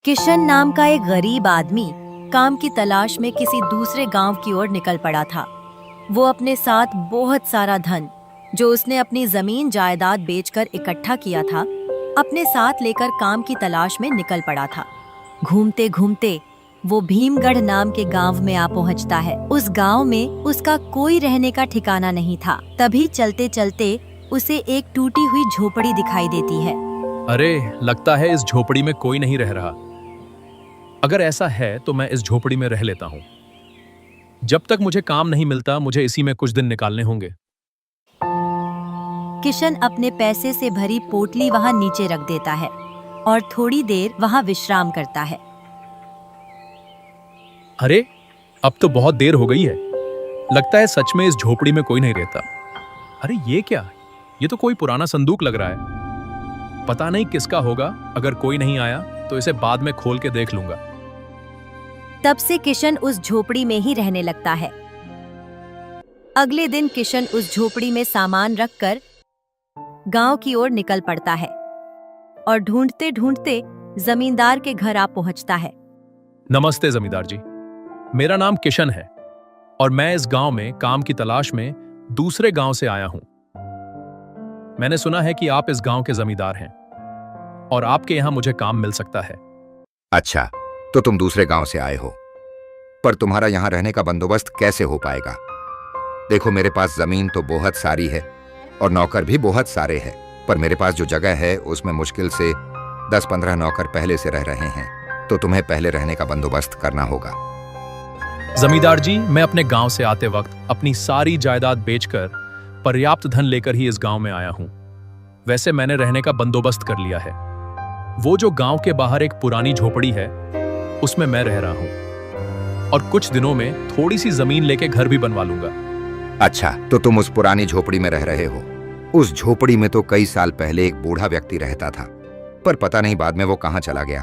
किशन नाम का एक गरीब आदमी काम की तलाश में किसी दूसरे गांव की ओर निकल पड़ा था। वो अपने साथ बहुत सारा धन, जो उसने अपनी जमीन जायदाद बेचकर इकट्ठा किया था, अपने साथ लेकर काम की तलाश में निकल पड़ा था। घूमते घूमते वो भीमगढ़ नाम के गांव में आ पहुंचता है। उस गांव में उसका कोई रहने का ठिकाना नहीं था। तभी चलते चलते उसे एक टूटी हुई झोपड़ी दिखाई देती है। अरे, लगता है इस झोपड़ी में कोई नहीं रह रहा। अगर ऐसा है तो मैं इस झोपड़ी में रह लेता हूं। जब तक मुझे काम नहीं मिलता, मुझे इसी में कुछ दिन निकालने होंगे। किशन अपने पैसे से भरी पोटली वहां नीचे रख देता है और थोड़ी देर वहां विश्राम करता है। अरे, अब तो बहुत देर हो गई है। लगता है सच में इस झोपड़ी में कोई नहीं रहता। अरे ये क्या? ये तो कोई पुराना संदूक लग रहा है। पता नहीं किसका होगा। अगर कोई नहीं आया तो इसे बाद में खोल के देख लूंगा। तब से किशन उस झोपड़ी में ही रहने लगता है। अगले दिन किशन उस झोपड़ी में सामान रखकर गांव की ओर निकल पड़ता है और ढूंढते ढूंढते जमींदार के घर आ पहुंचता है। नमस्ते जमींदार जी, मेरा नाम किशन है और मैं इस गांव में काम की तलाश में दूसरे गांव से आया हूं। मैंने सुना है कि आप इस गांव के जमींदार हैं और आपके यहां मुझे काम मिल सकता है। अच्छा, तो तुम दूसरे गांव से आए हो, पर तुम्हारा यहां रहने का बंदोबस्त कैसे हो पाएगा? देखो, मेरे पास जमीन तो बहुत सारी है और नौकर भी बहुत सारे हैं, पर मेरे पास जो जगह है उसमें मुश्किल से 10-15 नौकर पहले से रह रहे हैं, तो तुम्हें पहले रहने का बंदोबस्त करना होगा। जमींदार जी, मैं अपने गांव से आते वक्त अपनी सारी जायदाद बेचकर पर्याप्त धन लेकर ही इस गांव में आया हूं। वैसे मैंने रहने का बंदोबस्त कर लिया है। वो जो गांव के बाहर एक पुरानी झोपड़ी है, उसमें मैं रह रहा हूं और कुछ दिनों में थोड़ी सी जमीन लेके घर भी बनवा लूंगा। अच्छा, तो तुम उस पुरानी झोपड़ी में रह रहे हो। उस झोपड़ी में तो कई साल पहले एक बूढ़ा व्यक्ति रहता था, पर पता नहीं बाद में वो कहां चला गया।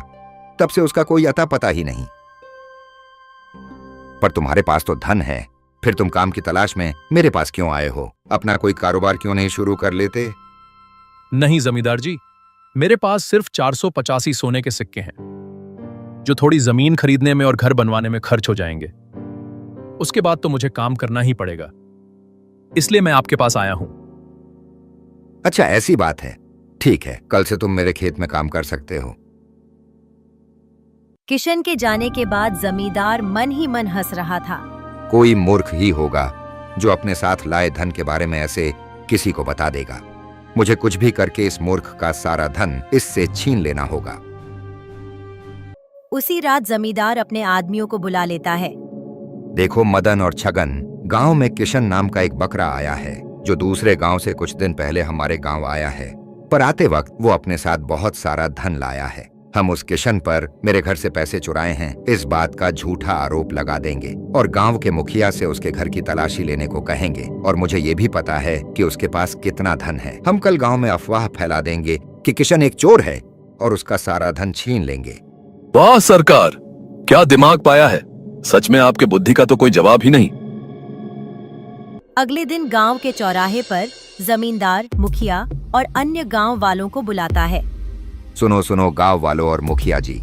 तब से उसका कोई अता पता ही नहीं। पर तुम्हारे पास तो धन है, फिर तुम काम की तलाश में मेरे पास क्यों आए हो? अपना कोई कारोबार क्यों नहीं शुरू कर लेते? नहीं जमींदार जी, मेरे पास सिर्फ 485 सोने के सिक्के हैं, जो थोड़ी जमीन खरीदने में और घर बनवाने में खर्च हो जाएंगे। उसके बाद तो मुझे काम करना ही पड़ेगा, इसलिए मैं आपके पास आया हूं। अच्छा, ऐसी बात है। ठीक है, कल से तुम मेरे खेत में काम कर सकते हो। किशन के जाने के बाद जमींदार मन ही मन हंस रहा था। कोई मूर्ख ही होगा जो अपने साथ लाए धन के बारे में ऐसे किसी को बता देगा। मुझे कुछ भी करके इस मूर्ख का सारा धन इससे छीन लेना होगा। उसी रात जमींदार अपने आदमियों को बुला लेता है। देखो मदन और छगन, गांव में किशन नाम का एक बकरा आया है, जो दूसरे गांव से कुछ दिन पहले हमारे गांव आया है। पर आते वक्त वो अपने साथ बहुत सारा धन लाया है। हम उस किशन पर मेरे घर से पैसे चुराए हैं, इस बात का झूठा आरोप लगा देंगे और गांव के मुखिया से उसके घर की तलाशी लेने को कहेंगे। और मुझे ये भी पता है कि उसके पास कितना धन है। हम कल गांव में अफवाह फैला देंगे कि किशन एक चोर है और उसका सारा धन छीन लेंगे। वाह सरकार, क्या दिमाग पाया है। सच में आपके बुद्धि का तो कोई जवाब ही नहीं। अगले दिन गांव के चौराहे पर जमींदार, मुखिया और अन्य गांव वालों को बुलाता है। सुनो सुनो गांव वालों और मुखिया जी,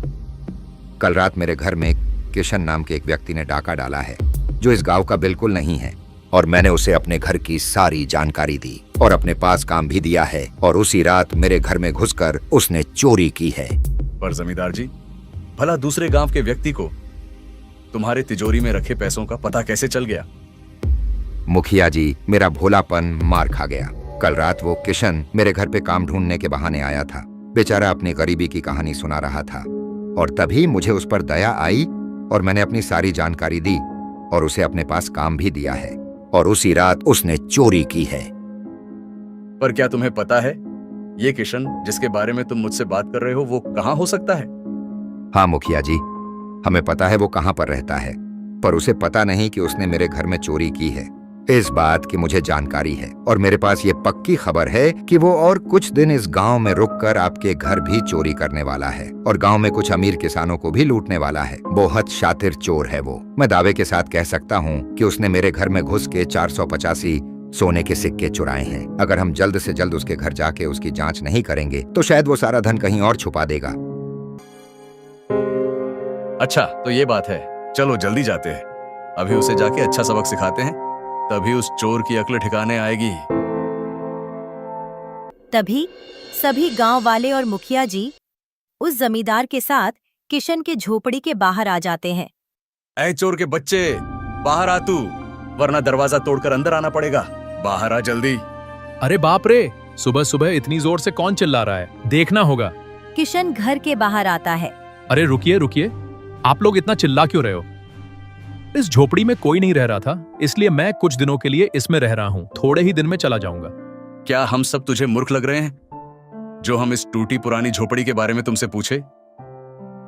कल रात मेरे घर में किशन नाम के एक व्यक्ति ने डाका डाला है, जो इस गांव का बिल्कुल नहीं है। और मैंने उसे अपने घर की सारी जानकारी दी और अपने पास काम भी दिया है, और उसी रात मेरे घर में घुसकर उसने चोरी की है। पर जमींदार जी, भला दूसरे गांव के व्यक्ति को तुम्हारे तिजोरी में रखे पैसों का पता कैसे चल गया? मुखिया जी, मेरा भोलापन मार खा गया। कल रात वो किशन मेरे घर पे काम ढूंढने के बहाने आया था। बेचारा अपनी गरीबी की कहानी सुना रहा था और तभी मुझे उस पर दया आई और मैंने अपनी सारी जानकारी दी और उसे अपने पास काम भी दिया है, और उसी रात उसने चोरी की है। पर क्या तुम्हें पता है, ये किशन जिसके बारे में तुम मुझसे बात कर रहे हो, वो कहाँ हो सकता है? हाँ मुखिया जी, हमें पता है वो कहाँ पर रहता है, पर उसे पता नहीं कि उसने मेरे घर में चोरी की है। इस बात की मुझे जानकारी है और मेरे पास ये पक्की खबर है कि वो और कुछ दिन इस गांव में रुककर आपके घर भी चोरी करने वाला है और गांव में कुछ अमीर किसानों को भी लूटने वाला है। बहुत शातिर चोर है वो। मैं दावे के साथ कह सकता हूँ कि उसने मेरे घर में घुस के 485 सोने के सिक्के चुराए हैं। अगर हम जल्द से जल्द उसके घर जाके उसकी जांच नहीं करेंगे तो शायद वो सारा धन कहीं और छुपा देगा। अच्छा तो ये बात है, चलो जल्दी जाते हैं। अभी उसे जाके अच्छा सबक सिखाते हैं, तभी उस चोर की अक्ल ठिकाने आएगी। तभी सभी गांव वाले और मुखिया जी उस जमींदार के साथ किशन के झोपड़ी के बाहर आ जाते हैं। ऐ चोर के बच्चे, बाहर आ तू, वरना दरवाजा तोड़कर अंदर आना पड़ेगा। बाहर आ जल्दी। अरे बाप रे, सुबह सुबह इतनी जोर से कौन चिल्ला रहा है? देखना होगा। किशन घर के बाहर आता है। अरे रुकिए रुकिए, आप लोग इतना चिल्ला क्यों रहे हो? इस झोपड़ी में कोई नहीं रह रहा था, इसलिए मैं कुछ दिनों के लिए इसमें रह रहा हूँ। थोड़े ही दिन में चला जाऊंगा। क्या हम सब तुझे मूर्ख लग रहे हैं जो हम इस टूटी पुरानी झोपड़ी के बारे में तुमसे पूछे?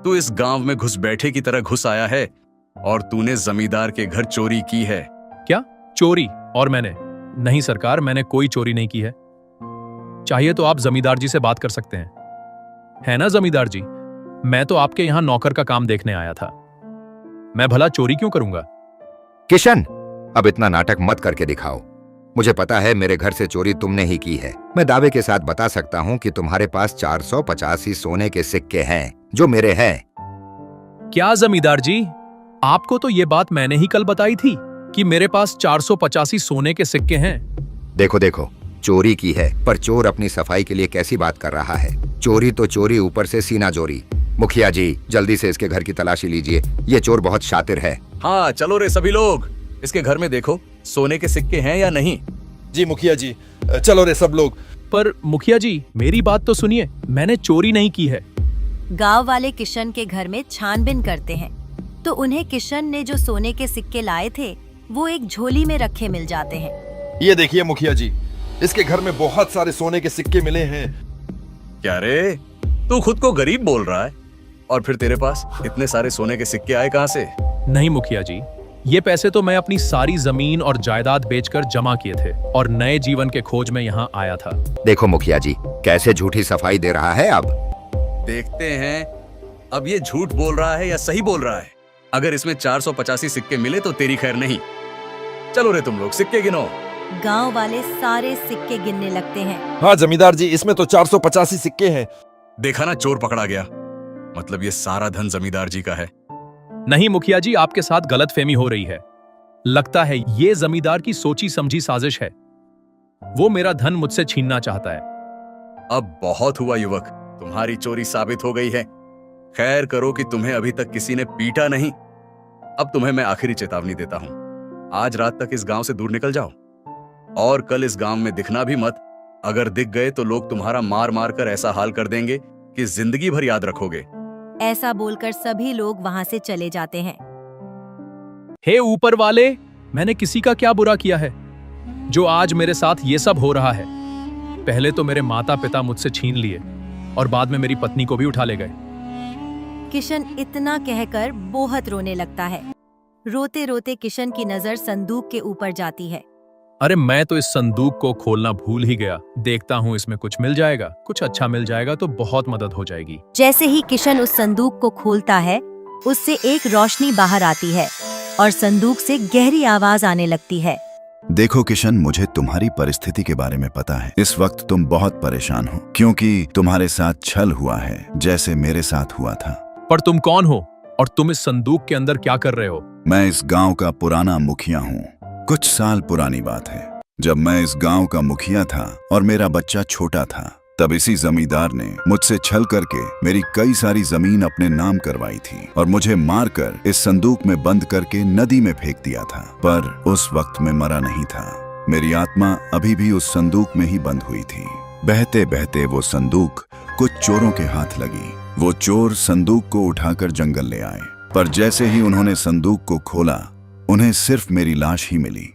तू इस गांव में घुस बैठे की तरह घुस आया है और तूने जमींदार के घर चोरी की है। क्या चोरी? और मैंने? नहीं सरकार, मैंने कोई चोरी नहीं की है। चाहिए तो आप जमींदार जी से बात कर सकते हैं। है ना जमींदार जी, मैं तो आपके यहां नौकर का काम देखने आया था। मैं भला चोरी क्यों करूंगा? किशन, अब इतना नाटक मत करके दिखाओ। मुझे पता है मेरे घर से चोरी तुमने ही की है। मैं दावे के साथ बता सकता हूँ कि तुम्हारे पास 485 सोने के सिक्के हैं जो मेरे हैं। क्या जमींदार जी, आपको तो ये बात मैंने ही कल बताई थी कि मेरे पास 485 सोने के सिक्के हैं। देखो देखो, चोरी की है, पर चोर अपनी सफाई के लिए कैसी बात कर रहा है। चोरी तो चोरी, ऊपर से सीना चोरी। मुखिया जी, जल्दी से इसके घर की तलाशी लीजिए। ये चोर बहुत शातिर है। हाँ चलो रे सभी लोग, इसके घर में देखो सोने के सिक्के हैं या नहीं। जी मुखिया जी, चलो रे सब लोग। पर मुखिया जी, मेरी बात तो सुनिए, मैंने चोरी नहीं की है। गांव वाले किशन के घर में छानबीन करते हैं तो उन्हें किशन ने जो सोने के सिक्के लाए थे वो एक झोली में रखे मिल जाते हैं। ये देखिए मुखिया जी, इसके घर में बहुत सारे सोने के सिक्के मिले हैं। क्या रे, तू खुद को गरीब बोल रहा है और फिर तेरे पास इतने सारे सोने के सिक्के आए कहां से? नहीं मुखिया जी, ये पैसे तो मैं अपनी सारी जमीन और जायदाद बेचकर जमा किए थे और नए जीवन के खोज में यहाँ आया था। देखो मुखिया जी, कैसे झूठी सफाई दे रहा है। अब देखते हैं अब ये झूठ बोल रहा है या सही बोल रहा है। अगर इसमें 485 सिक्के मिले तो तेरी खैर नहीं। चलो रे तुम लोग सिक्के गिनो। गांव वाले सारे सिक्के गिनने लगते हैं। हाँ जमींदार जी, इसमें तो 485 सिक्के हैं। देखा ना, चोर पकड़ा गया। मतलब ये सारा धन जमींदार जी का है। नहीं मुखिया जी, आपके साथ गलतफहमी हो रही है। लगता है ये जमींदार की सोची समझी साजिश है। वो मेरा धन मुझसे छीनना चाहता है। अब बहुत हुआ युवक, तुम्हारी चोरी साबित हो गई है। खैर करो कि तुम्हें अभी तक किसी ने पीटा नहीं। अब तुम्हें मैं आखिरी चेतावनी देता हूं, आज रात तक इस गांव से दूर निकल जाओ और कल इस गांव में दिखना भी मत। अगर दिख गए तो लोग तुम्हारा मार मार कर ऐसा हाल कर देंगे कि जिंदगी भर याद रखोगे। ऐसा बोलकर सभी लोग वहां से चले जाते हैं। हे ऊपर वाले, मैंने किसी का क्या बुरा किया है जो आज मेरे साथ ये सब हो रहा है? पहले तो मेरे माता पिता मुझसे छीन लिए और बाद में मेरी पत्नी को भी उठा ले गए। किशन इतना कहकर बहुत रोने लगता है। रोते रोते किशन की नजर संदूक के ऊपर जाती है। अरे मैं तो इस संदूक को खोलना भूल ही गया। देखता हूँ इसमें कुछ मिल जाएगा, कुछ अच्छा मिल जाएगा तो बहुत मदद हो जाएगी। जैसे ही किशन उस संदूक को खोलता है, उससे एक रोशनी बाहर आती है और संदूक से गहरी आवाज आने लगती है। देखो किशन, मुझे तुम्हारी परिस्थिति के बारे में पता है। इस वक्त तुम बहुत परेशान हो क्योंकि तुम्हारे साथ छल हुआ है, जैसे मेरे साथ हुआ था। पर तुम कौन हो और तुम इस संदूक के अंदर क्या कर रहे हो? मैं इस गांव का पुराना मुखिया हूँ। कुछ साल पुरानी बात है, जब मैं इस गांव का मुखिया था और मेरा बच्चा छोटा था, तब इसी जमींदार ने मुझसे छल करके मेरी कई सारी जमीन अपने नाम करवाई थी और मुझे मारकर इस संदूक में बंद करके नदी में फेंक दिया था। पर उस वक्त मैं मरा नहीं था। मेरी आत्मा अभी भी उस संदूक में ही बंद हुई थी। बहते बहते वो संदूक कुछ चोरों के हाथ लगी। वो चोर संदूक को उठाकर जंगल ले आए, पर जैसे ही उन्होंने संदूक को खोला, उन्हें सिर्फ मेरी लाश ही मिली।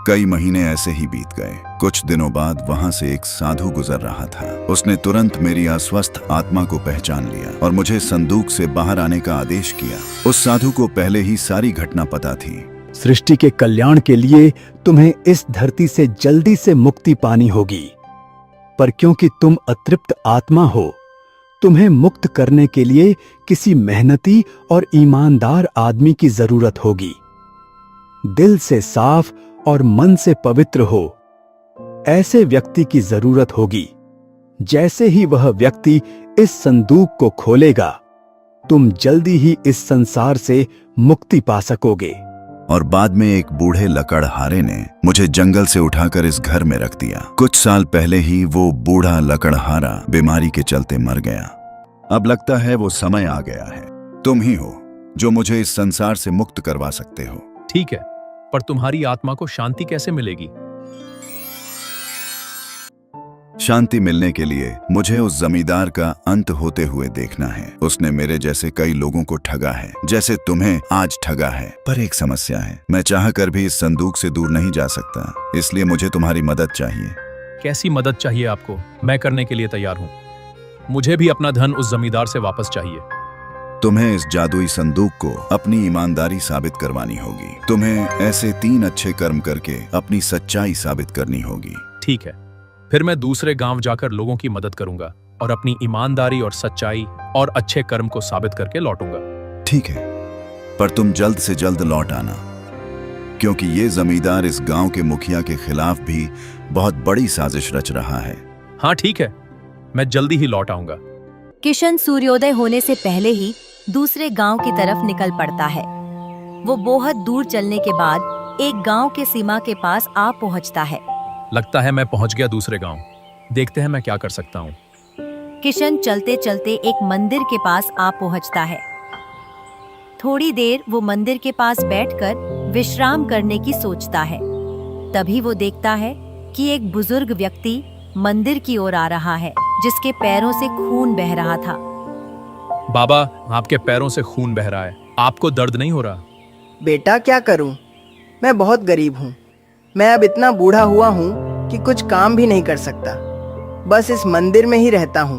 कई महीने ऐसे ही बीत गए। कुछ दिनों बाद वहां से एक साधु गुजर रहा था। उसने तुरंत मेरी अस्वस्थ आत्मा को पहचान लिया और मुझे संदूक से बाहर आने का आदेश किया। उस साधु को पहले ही सारी घटना पता थी। सृष्टि के कल्याण के लिए तुम्हें इस धरती से जल्दी से मुक्ति पानी होगी, पर क्योंकि तुम अतृप्त आत्मा हो, तुम्हें मुक्त करने के लिए किसी मेहनती और ईमानदार आदमी की जरूरत होगी। दिल से साफ और मन से पवित्र हो, ऐसे व्यक्ति की जरूरत होगी। जैसे ही वह व्यक्ति इस संदूक को खोलेगा, तुम जल्दी ही इस संसार से मुक्ति पा सकोगे। और बाद में एक बूढ़े लकड़हारे ने मुझे जंगल से उठाकर इस घर में रख दिया। कुछ साल पहले ही वो बूढ़ा लकड़हारा बीमारी के चलते मर गया। अब लगता है वो समय आ गया है। तुम ही हो जो मुझे इस संसार से मुक्त करवा सकते हो। ठीक है, पर तुम्हारी आत्मा को शांति कैसे मिलेगी? शांति मिलने के लिए मुझे उस जमींदार का अंत होते हुए देखना है। उसने मेरे जैसे कई लोगों को ठगा है, जैसे तुम्हें आज ठगा है। पर एक समस्या है, मैं चाह कर भी इस संदूक से दूर नहीं जा सकता, इसलिए मुझे तुम्हारी मदद चाहिए। कैसी मदद चाहिए आपको? मैं करने के लिए तैयार हूँ। मुझे भी अपना धन उस जमींदार से वापस चाहिए। तुम्हें इस जादुई संदूक को अपनी ईमानदारी साबित करवानी होगी। तुम्हें ऐसे 3 अच्छे कर्म करके अपनी सच्चाई साबित करनी होगी। ठीक है, फिर मैं दूसरे गांव जाकर लोगों की मदद करूंगा और अपनी ईमानदारी और सच्चाई और अच्छे कर्म को साबित करके लौटूंगा। ठीक है, पर तुम जल्द से जल्द लौट आना, क्योंकि ये जमींदार इस गांव के मुखिया के खिलाफ भी बहुत बड़ी साजिश रच रहा है। हाँ ठीक है, मैं जल्दी ही लौट आऊंगा। किशन सूर्योदय होने से पहले ही दूसरे गांव की तरफ निकल पड़ता है। वो बहुत दूर चलने के बाद एक गांव के सीमा के पास आ पहुंचता है। लगता है मैं पहुंच गया दूसरे गांव। देखते हैं मैं क्या कर सकता हूँ। किशन चलते चलते एक मंदिर के पास आ पहुंचता है। थोड़ी देर वो मंदिर के पास बैठकर विश्राम करने की सोचता है। तभी वो देखता है कि एक बुजुर्ग व्यक्ति मंदिर की ओर आ रहा है, जिसके पैरों से खून बह रहा था। बाबा, आपके पैरों से खून बह रहा है, आपको दर्द नहीं हो रहा? बेटा क्या करूं, मैं बहुत गरीब हूं। मैं अब इतना बूढ़ा हुआ हूं कि कुछ काम भी नहीं कर सकता। बस इस मंदिर में ही रहता हूं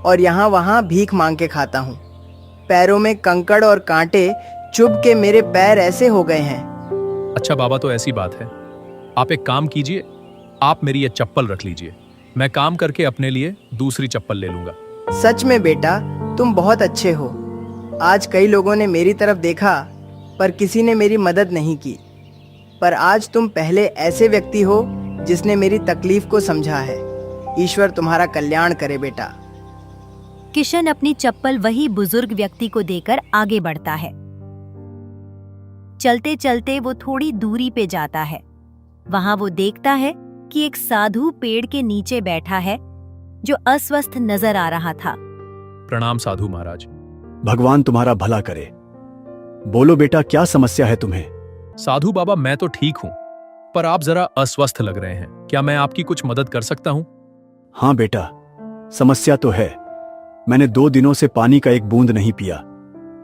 और यहाँ वहाँ भीख मांग के खाता हूं। पैरों में कंकड़ और कांटे चुभ के मेरे पैर ऐसे हो गए हैं। अच्छा बाबा, तो ऐसी बात है। आप एक काम कीजिए, आप मेरी ये चप्पल रख लीजिए। मैं काम करके अपने लिए दूसरी चप्पल ले लूंगा। सच में बेटा, तुम बहुत अच्छे हो। आज कई लोगों ने मेरी तरफ देखा पर किसी ने मेरी मदद नहीं की, पर आज तुम पहले ऐसे व्यक्ति हो जिसने मेरी तकलीफ को समझा है। ईश्वर तुम्हारा कल्याण करे बेटा। किशन अपनी चप्पल वही बुजुर्ग व्यक्ति को देकर आगे बढ़ता है। चलते चलते वो थोड़ी दूरी पे जाता है। वहां वो देखता है कि एक साधु पेड़ के नीचे बैठा है, जो अस्वस्थ नजर आ रहा था। प्रणाम साधु महाराज। भगवान तुम्हारा भला करे। बोलो बेटा, क्या समस्या है तुम्हें? साधु बाबा, मैं तो ठीक हूँ, पर आप जरा अस्वस्थ लग रहे हैं। क्या मैं आपकी कुछ मदद कर सकता हूँ? हाँ बेटा, समस्या तो है। मैंने 2 दिनों से पानी का एक बूंद नहीं पिया।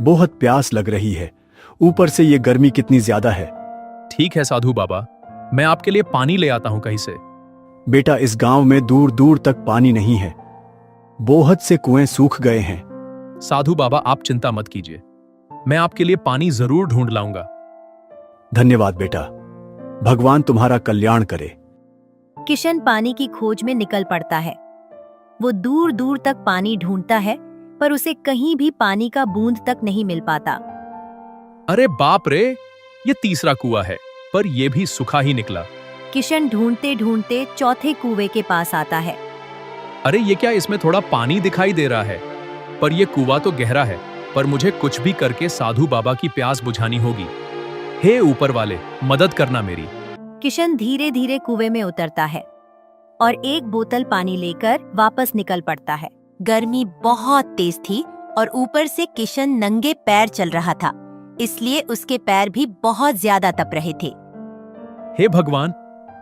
बहुत प्यास लग रही है, ऊपर से ये गर्मी कितनी ज्यादा है। ठीक है साधु बाबा, मैं आपके लिए पानी ले आता हूँ कहीं से। बेटा, इस गांव में दूर दूर तक पानी नहीं है। बहुत से कुएं सूख गए हैं। साधु बाबा, आप चिंता मत कीजिए, मैं आपके लिए पानी जरूर ढूंढ लाऊंगा। धन्यवाद बेटा, भगवान तुम्हारा कल्याण करे। किशन पानी की खोज में निकल पड़ता है। वो दूर दूर तक पानी ढूंढता है, पर उसे कहीं भी पानी का बूंद तक नहीं मिल पाता। अरे बाप रे, ये तीसरा कुआं है, पर ये भी सूखा ही निकला। किशन ढूंढते ढूंढते चौथे कुएं के पास आता है। अरे ये क्या, इसमें थोड़ा पानी दिखाई दे रहा है, पर यह कुआं तो गहरा है। पर मुझे कुछ भी करके साधु बाबा की प्यास बुझानी होगी। हे ऊपर वाले, मदद करना मेरी। किशन धीरे धीरे कुएं में उतरता है और एक बोतल पानी लेकर वापस निकल पड़ता है। गर्मी बहुत तेज थी और ऊपर से किशन नंगे पैर चल रहा था, इसलिए उसके पैर भी बहुत ज्यादा तप रहे थे। हे भगवान,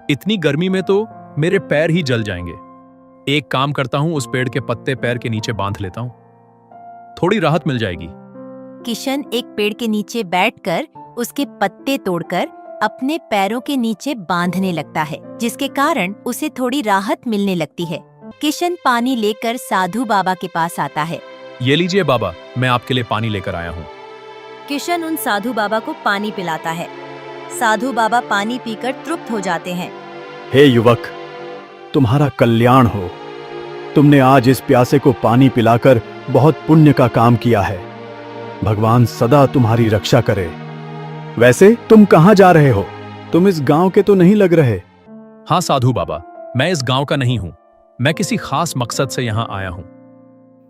इतनी गर्मी में तो मेरे पैर ही जल जाएंगे। एक काम करता हूँ, उस पेड़ के पत्ते पैर के नीचे बांध लेता हूँ, थोड़ी राहत मिल जाएगी। किशन एक पेड़ के नीचे बैठकर उसके पत्ते तोड़कर अपने पैरों के नीचे बांधने लगता है, जिसके कारण उसे थोड़ी राहत मिलने लगती है। किशन पानी लेकर साधु बाबा के पास आता है। ये लीजिए बाबा, मैं आपके लिए पानी लेकर आया हूँ। किशन उन साधु बाबा को पानी पिलाता है। साधु बाबा पानी पीकर तृप्त हो जाते हैं। हे युवक, तुम्हारा कल्याण हो। तुमने आज इस प्यासे को पानी पिलाकर बहुत पुण्य का काम किया है। भगवान सदा तुम्हारी रक्षा करे। वैसे तुम कहाँ जा रहे हो? तुम इस गांव के तो नहीं लग रहे। हाँ साधु बाबा, मैं इस गांव का नहीं हूँ। मैं किसी खास मकसद से यहाँ आया हूँ।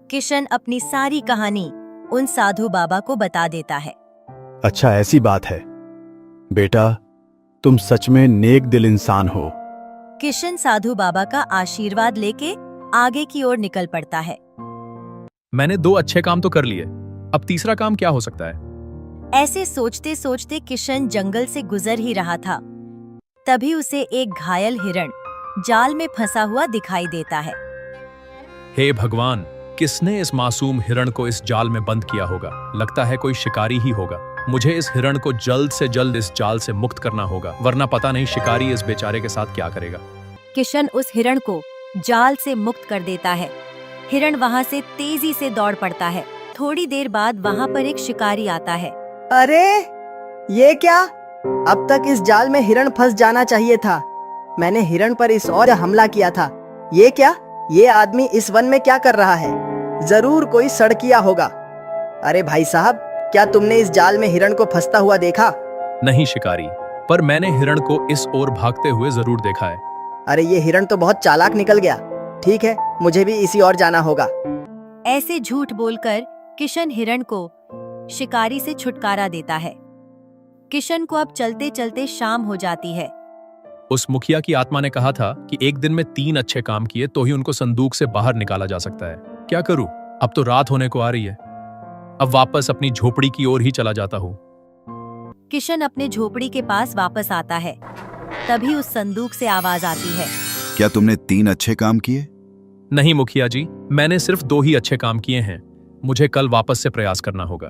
किशन अपनी सारी कहानी उन साधु बाबा को बता देता है। अच्छा, ऐसी बात है। बेटा, तुम सच में नेक दिल इंसान हो। किशन साधु बाबा का आशीर्वाद लेके आगे की ओर निकल पड़ता है। मैंने 2 अच्छे काम तो कर लिए, अब तीसरा काम क्या हो सकता है? ऐसे सोचते सोचते किशन जंगल से गुजर ही रहा था, तभी उसे एक घायल हिरण जाल में फंसा हुआ दिखाई देता है। हे भगवान, किसने इस मासूम हिरण को इस जाल में बंद किया होगा? लगता है कोई शिकारी ही होगा। मुझे इस हिरण को जल्द से जल्द इस जाल से मुक्त करना होगा, वरना पता नहीं शिकारी इस बेचारे के साथ क्या करेगा। किशन उस हिरण को जाल से मुक्त कर देता है। हिरण वहां से तेजी से दौड़ पड़ता है। थोड़ी देर बाद वहां पर एक शिकारी आता है। अरे ये क्या? अब तक इस जाल में हिरण फंस जाना चाहिए था। मैंने हिरण पर इस और हमला किया था। ये क्या? ये आदमी इस वन में क्या कर रहा है? जरूर कोई सड़किया होगा। अरे भाई साहब, क्या तुमने इस जाल में हिरण को फंसता हुआ देखा? नहीं शिकारी, पर मैंने हिरण को इस ओर भागते हुए जरूर देखा है। अरे ये हिरण तो बहुत चालाक निकल गया। ठीक है, मुझे भी इसी ओर जाना होगा। ऐसे झूठ बोलकर किशन हिरण को शिकारी से छुटकारा देता है। किशन को अब चलते चलते शाम हो जाती है। उस मुखिया की आत्मा ने कहा था कि एक दिन में 3 अच्छे काम किए तो ही उनको संदूक से बाहर निकाला जा सकता है। क्या करूं? अब तो रात होने को आ रही है। अब वापस अपनी झोपड़ी की ओर ही चला जाता हूं। किशन अपने झोपड़ी के पास वापस आता है, तभी उस संदूक से आवाज आती है। क्या तुमने 3 अच्छे काम किए? नहीं मुखिया जी, मैंने सिर्फ 2 ही अच्छे काम किए हैं। मुझे कल वापस से प्रयास करना होगा।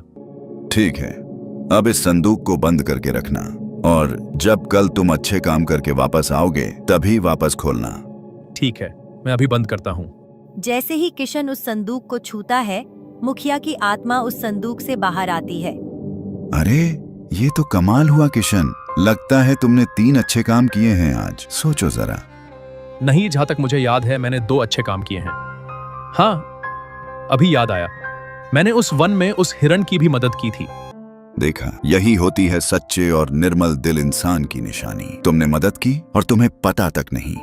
ठीक है, अब इस संदूक को बंद करके रखना, और जब कल तुम अच्छे काम करके वापस आओगे तभी वापस खोलना। ठीक है, मैं अभी बंद करता हूँ। जैसे ही किशन उस संदूक को छूता है, मुखिया की आत्मा उस संदूक से बाहर आती है। अरे ये तो कमाल हुआ किशन, लगता है तुमने 3 अच्छे काम किए हैं आज। सोचो जरा। नहीं, जहां तक मुझे याद है मैंने 2 अच्छे काम किए हैं। हाँ, अभी याद आया, मैंने उस वन में उस हिरण की भी मदद की थी। देखा, यही होती है सच्चे और निर्मल दिल इंसान की निशानी। तुमने मदद की और तुम्हें पता तक नहीं।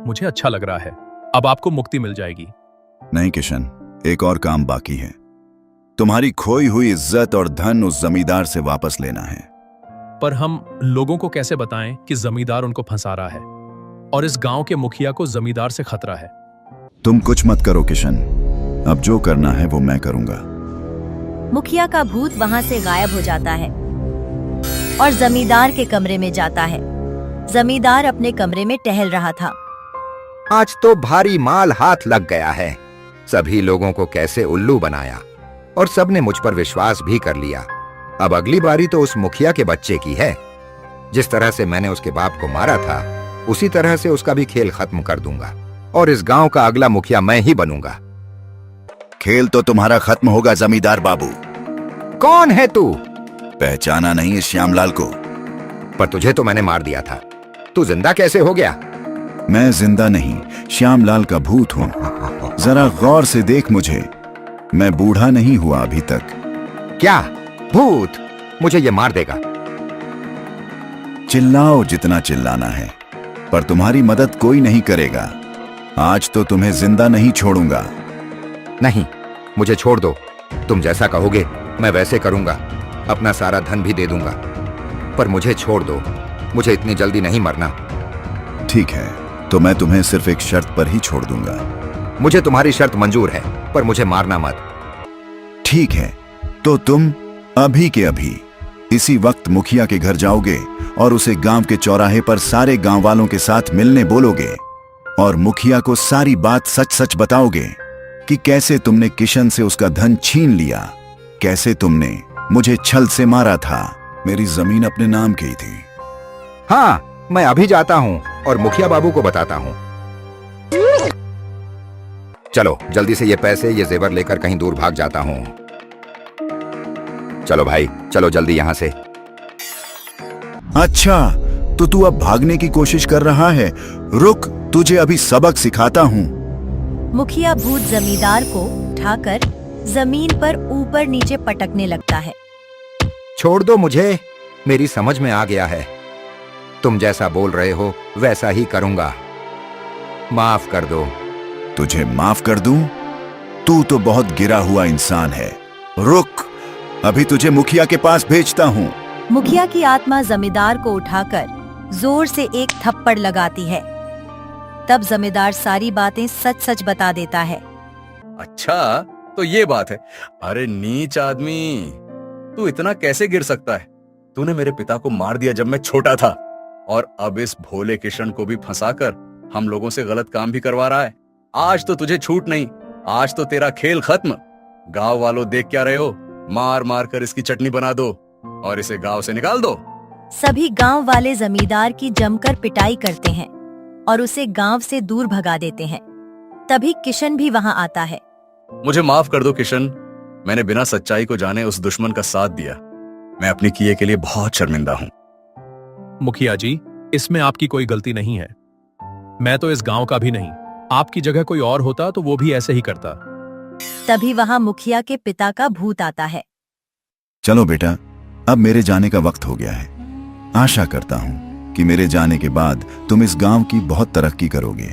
मुझे अच्छा लग रहा है, अब आपको मुक्ति मिल जाएगी। नहीं किशन, एक और काम बाकी है। तुम्हारी खोई हुई इज्जत और धन उस जमींदार से वापस लेना है। पर हम लोगों को कैसे बताएं कि जमींदार उनको फंसा रहा है और इस गांव के मुखिया को जमींदार से खतरा है? तुम कुछ मत करो किशन, अब जो करना है वो मैं करूंगा। मुखिया का भूत वहां से गायब हो जाता है और जमींदार के कमरे में जाता है। जमींदार अपने कमरे में टहल रहा था। आज तो भारी माल हाथ लग गया है। सभी लोगों को कैसे उल्लू बनाया और सबने मुझ पर विश्वास भी कर लिया। अब अगली बारी तो उस मुखिया के बच्चे की है। जिस तरह से मैंने उसके बाप को मारा था, उसी तरह से उसका भी खेल खत्म कर दूंगा और इस गांव का अगला मुखिया मैं ही बनूंगा। खेल तो तुम्हारा खत्म होगा जमींदार बाबू। कौन है तू? पहचाना नहीं इस श्यामलाल को? पर तुझे तो मैंने मार दिया था, तू जिंदा कैसे हो गया? मैं जिंदा नहीं, श्यामलाल का भूत हूं। जरा गौर से देख मुझे, मैं बूढ़ा नहीं हुआ अभी तक। क्या भूत? मुझे ये मार देगा। चिल्लाओ जितना चिल्लाना है, पर तुम्हारी मदद कोई नहीं करेगा। आज तो तुम्हें जिंदा नहीं छोड़ूंगा। नहीं, मुझे छोड़ दो। तुम जैसा कहोगे मैं वैसे करूंगा, अपना सारा धन भी दे दूंगा। पर मुझे छोड़ दो, मुझे इतनी जल्दी नहीं मरना। ठीक है, तो मैं तुम्हें सिर्फ एक शर्त पर ही छोड़ दूंगा। मुझे तुम्हारी शर्त मंजूर है, पर मुझे मारना मत। ठीक है, तो तुम अभी के अभी इसी वक्त मुखिया के घर जाओगे और उसे गांव के चौराहे पर सारे गांव वालों के साथ मिलने बोलोगे और मुखिया को सारी बात सच सच बताओगे कि कैसे तुमने किशन से उसका धन छीन लिया, कैसे तुमने मुझे छल से मारा था। मेरी जमीन अपने नाम की थी। हाँ, मैं अभी जाता हूँ और मुखिया बाबू को बताता हूँ। चलो जल्दी से ये पैसे, ये जेवर लेकर कहीं दूर भाग जाता हूँ। चलो भाई, चलो जल्दी यहाँ से। अच्छा, तो तू अब भागने की कोशिश कर रहा है? रुक, तुझे अभी सबक सिखाता हूँ। मुखिया भूत जमींदार को उठाकर जमीन पर ऊपर नीचे पटकने लगता है। छोड़ दो मुझे, मेरी समझ में आ गया है। तुम जैसा बोल रहे हो वैसा ही करूंगा। माफ कर दो। तुझे माफ कर दूं? तू तो बहुत गिरा हुआ इंसान है। रुक, अभी तुझे मुखिया के पास भेजता हूँ। मुखिया की आत्मा जमींदार को उठाकर जोर से एक थप्पड़ लगाती है। तब जमींदार सारी बातें सच सच बता देता है। अच्छा, तो ये बात है। अरे नीच आदमी, तू इतना कैसे गिर सकता है? तूने मेरे पिता को मार दिया जब मैं छोटा था, और अब इस भोले किशन को भी फंसाकर हम लोगों से गलत काम भी करवा रहा है। आज तो तुझे छूट नहीं, आज तो तेरा खेल खत्म। गांव वालों, देख क्या रहे हो? मार मार कर इसकी चटनी बना दो और इसे गांव से निकाल दो। सभी गांव वाले जमींदार की जमकर पिटाई करते हैं और उसे गांव से दूर भगा देते हैं। तभी किशन भी वहां आता है। मुझे माफ कर दो किशन, मैंने बिना सच्चाई को जाने उस दुश्मन का साथ दिया। मैं अपनी किए के लिए बहुत शर्मिंदा हूँ। मुखिया जी, इसमें आपकी कोई गलती नहीं है। मैं तो इस गांव का भी नहीं। आपकी जगह कोई और होता तो वो भी ऐसे ही करता। तभी वहां मुखिया के पिता का भूत आता है। चलो बेटा, अब मेरे जाने का वक्त हो गया है। आशा करता हूँ कि मेरे जाने के बाद तुम इस गांव की बहुत तरक्की करोगे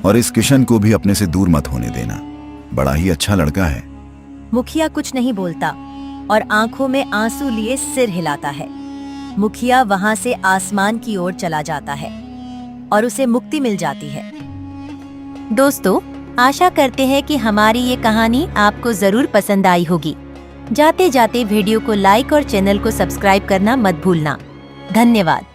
और इस किशन को भी अपने से दूर मत होने देना। बड़ा ही अच्छा लड़का है। मुखिया कुछ नहीं बोलता और आंखों में आंसू लिए सिर हिलाता है। मुखिया वहां से आसमान की ओर चला जाता है और उसे मुक्ति मिल जाती है। दोस्तों, आशा करते हैं कि हमारी ये कहानी आपको जरूर पसंद आई होगी। जाते जाते वीडियो को लाइक और चैनल को सब्सक्राइब करना मत भूलना। धन्यवाद।